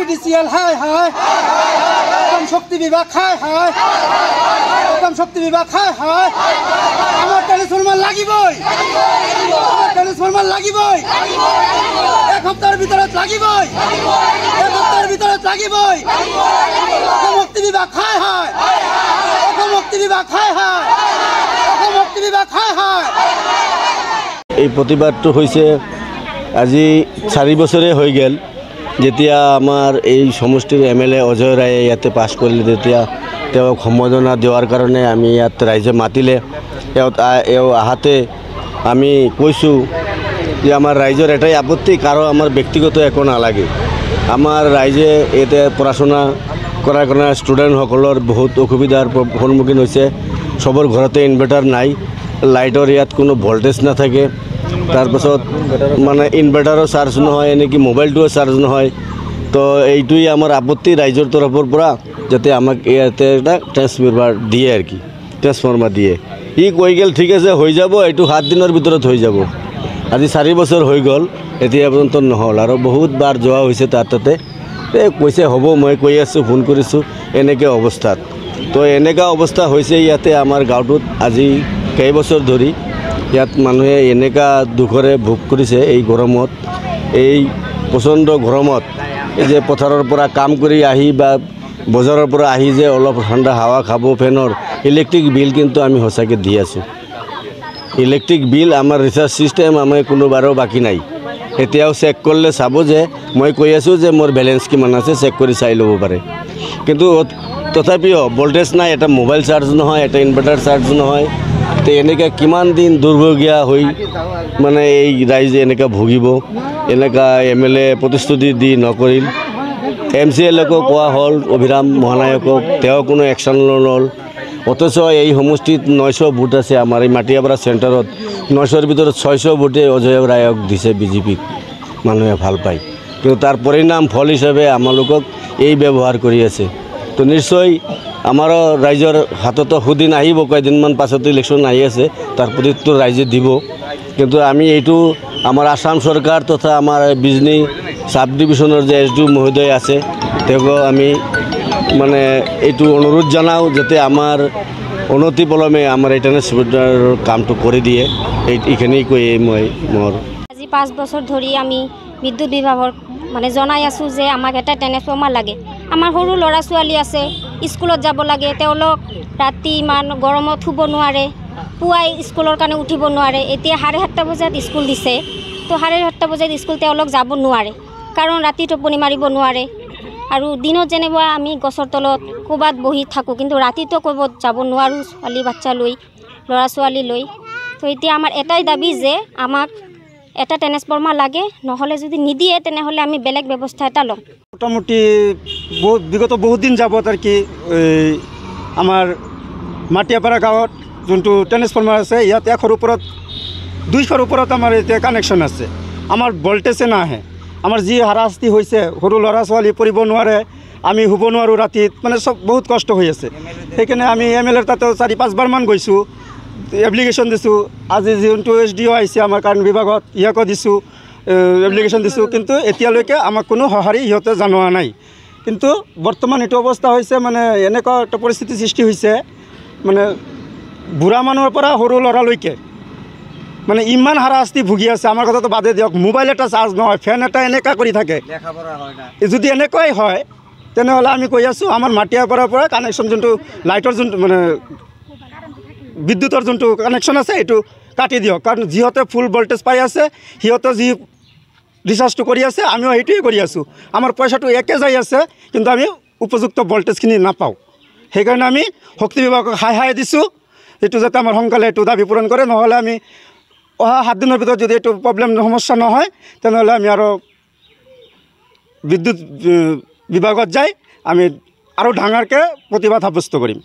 PDCL হায় হায় অসম শক্তি বিভাগ হায় হায় অসম শক্তি বিভাগ হায় হায় আমার ট্রান্সফরমার লাগিবই আমার ট্রান্সফরমার লাগিবই এক সপ্তাহের ভিতৰত লাগিবই এক সপ্তাহেৰ ভিতৰত লাগিবই অসম শক্তি বিভাগ হায় হায় অসম শক্তি বিভাগ হায় হায় অসম শক্তি বিভাগ হায় হায়। এই প্ৰতিবাদটো হৈছে আজি 4 বছৰে হৈ গেল যেতিয়া আমাৰ এই সমষ্টিৰ MLA অজয় ৰায়ে ইয়াতে পাছ কৰিলে তেতিয়া তেওঁক সম্বোধনা দিয়াৰ কাৰণে আমি ইয়াত ৰাইজে মাতিলে এও আহাতে আমি কৈছোঁ যে আমাৰ ৰাইজৰ এটাই আপত্তি কাৰো আমাৰ ব্যক্তিগত একো নালাগে আমাৰ ৰাইজে ইয়াতে পঢ়া-শুনা কৰাৰ কাৰণে ষ্টুডেণ্টসকলৰ বহুত অসুবিধাৰ সন্মুখীন হৈছে সবৰ ঘৰতে ইনভাৰ্টাৰ নাই লাইটৰ ইয়াত কোনো ভল্টেজ নাথাকে তাৰপাছত মানে ইনভাৰ্টাৰো চাৰ্জ নহয় এনেকৈ মোবাইলটোও চাৰ্জ নহয় তো এইটোৱেই আমাৰ আপত্তি ৰাইজৰ তৰফৰ পৰা যাতে আমাক ইয়াতে এটা ট্ৰান্সফৰ্মাৰ দিয়ে আৰু কি ট্ৰান্সফৰ্মাৰ দিয়ে ই কৈ গ'ল ঠিক আছে হৈ যাব এইটো 7 দিনৰ ভিতৰত হৈ যাব আজি 4 বছৰ হৈ গ'ল এতিয়া পৰ্যন্ত নহ'ল আৰু বহুতবাৰ যোৱা হৈছে তাতে কৈছে হ'ব মই কৈ আছোঁ ফোন কৰিছোঁ এনেকৈ অৱস্থাত তো এনেকুৱা অৱস্থা হৈছে ইয়াতে আমাৰ গাঁৱটোত আজি কেইবছৰ ধৰি ইয়াত মানুহে এনেকুৱা দুখৰে ভোগ কৰিছে এই গৰমত এই প্ৰচণ্ড গৰমত এই যে পথাৰৰ পৰা কাম কৰি আহি বা বজাৰৰ পৰা আহি যে অলপ ঠাণ্ডা হাৱা খাব ফেনৰ ইলেক্ট্ৰিক বিল কিন্তু আমি সঁচাকৈ দি আছোঁ ইলেক্ট্ৰিক বিল আমাৰ ৰিচাৰ্জ চিষ্টেম আমাৰ কোনোবাৰো বাকী নাই এতিয়াও চেক কৰিলে চাব যে মই কৈ আছোঁ যে মোৰ বেলেঞ্চ কিমান আছে চেক কৰি চাই ল'ব পাৰে কিন্তু তথাপিও ভল্টেজ নাই এটা মোবাইল চাৰ্জ নহয় এটা ইনভাৰ্টাৰ চাৰ্জ নহয় তো এনেকৈ কিমান দিন দুৰ্ভগীয়া হৈ মানে এই ৰাইজে এনেকৈ ভুগিব এনেকুৱা MLA প্ৰতিশ্ৰুতি দি নকৰিল MCLকো কোৱা হ'ল অভিৰাম মহানায়কক তেওঁ কোনো একশ্যন নল'ল অথচ এই সমষ্টিত 900 ভোট আছে আমাৰ এই মাটিয়াপাৰা চেণ্টাৰত 900ৰ ভিতৰত 600 ভোটে অজয় ৰায়ক দিছে বিজেপিক মানুহে ভাল পায় কিন্তু তাৰ পৰিণাম ফল হিচাপে আমালোকক এই ব্যৱহাৰ কৰি আছে তো নিশ্চয় আমাৰো ৰাইজৰ হাততো সুদিন আহিব কেইদিনমান পাছত ইলেকশ্যন আহি আছে তাৰ প্ৰতিটো ৰাইজে দিব কিন্তু আমি এইটো আমাৰ আসাম চৰকাৰ তথা আমাৰ বিজনী সাব ডিভিজনৰ যে SDO মহোদয় আছে তেওঁক আমি মানে এইটো অনুৰোধ জনাওঁ যাতে আমাৰ অনতি পলমে আমাৰ এই ট্ৰান্সফৰ্মাৰৰ কামটো কৰি দিয়ে এইখিনি কৈ মই মোৰ আজি 5 বছৰ ধৰি আমি বিদ্যুৎ বিভাগৰ মানে জনাই আছোঁ যে আমাক এটা ট্ৰান্সফৰ্মাৰ লাগে আমাৰ সৰু ল'ৰা ছোৱালী আছে স্কুলত যাব লাগে তেওঁলোক ৰাতি ইমান গৰমত শুব নোৱাৰে পুৱাই স্কুলৰ কাৰণে উঠিব নোৱাৰে এতিয়া 7:30 বজাত স্কুল দিছে তো 7:30 বজাত স্কুল তেওঁলোক যাব নোৱাৰে কাৰণ ৰাতি টোপনি মাৰিব নোৱাৰে আৰু দিনত যেনেবা আমি গছৰ তলত ক'ৰবাত বহি থাকোঁ কিন্তু ৰাতিটো ক'ৰবাত যাব নোৱাৰোঁ ছোৱালী বাচ্চা লৈ ল'ৰা ছোৱালী লৈ তো এতিয়া আমাৰ এটাই দাবী যে আমাক এটা ট্ৰান্সফৰ্মাৰ লাগে নহ'লে যদি নিদিয়ে তেনেহ'লে আমি বেলেগ ব্যৱস্থা এটা ল'ম মোটামুটি বিগত বহুত দিন যাবত আৰ কি আমাৰ মাটিয়াপাড়া গাঁৱত যোনটো ট্ৰান্সফৰ্মাৰ আছে ইয়াত 100ৰ ওপৰত 200ৰ ওপৰত আমাৰ এতিয়া কানেকশ্যন আছে আমাৰ ভল্টেজে নাহে আমাৰ যি হাৰাশাস্তি হৈছে সৰু ল'ৰা ছোৱালী পঢ়িব নোৱাৰে আমি শুব নোৱাৰোঁ ৰাতিত মানে চব বহুত কষ্ট হৈ আছে সেইকাৰণে আমি MLAৰ তাতে 4-5 বাৰমান গৈছোঁ এপ্লিকেশ্যন দিছোঁ আজি যোনটো SDO আহিছে আমাৰ কাৰেণ্ট বিভাগত ইয়াকো দিছোঁ এপ্লিকেশ্যন দিছোঁ কিন্তু এতিয়ালৈকে আমাক কোনো সঁহাৰি সিহঁতে জনোৱা নাই কিন্তু বৰ্তমান এইটো অৱস্থা হৈছে মানে এনেকুৱা এটা পৰিস্থিতি সৃষ্টি হৈছে মানে বুঢ়া মানুহৰ পৰা সৰু ল'ৰালৈকে মানে ইমান হাৰাশাস্তি ভুগি আছে আমাৰ কথাটো বাদে দিয়ক মোবাইল এটা চাৰ্জ নহয় ফেন এটা এনেকুৱা কৰি থাকে যদি এনেকুৱাই হয় তেনেহ'লে আমি কৈ আছোঁ আমাৰ মাটিয়াপাৰাৰ পৰা কানেকশ্যন যোনটো লাইটৰ যোনটো মানে বিদ্যুতৰ যোনটো কানেকশ্যন আছে এইটো কাটি দিয়ক কাৰণ যিহঁতে ফুল ভল্টেজ পাই আছে সিহঁতে যি ৰিচাৰ্জটো কৰি আছে আমিও সেইটোৱে কৰি আছোঁ আমাৰ পইচাটো একে যাই আছে কিন্তু আমি উপযুক্ত ভল্টেজখিনি নাপাওঁ সেইকাৰণে আমি শক্তি বিভাগক হাই দিছোঁ এইটো যাতে আমাৰ সোনকালে এইটো দাবী পূৰণ কৰে নহ'লে আমি অহা 7 দিনৰ ভিতৰত যদি এইটো প্ৰব্লেম সমস্যা নহয় তেনেহ'লে আমি আৰু বিদ্যুৎ বিভাগত যাই আমি আৰু ডাঙৰকৈ প্ৰতিবাদ সাব্যস্ত কৰিম।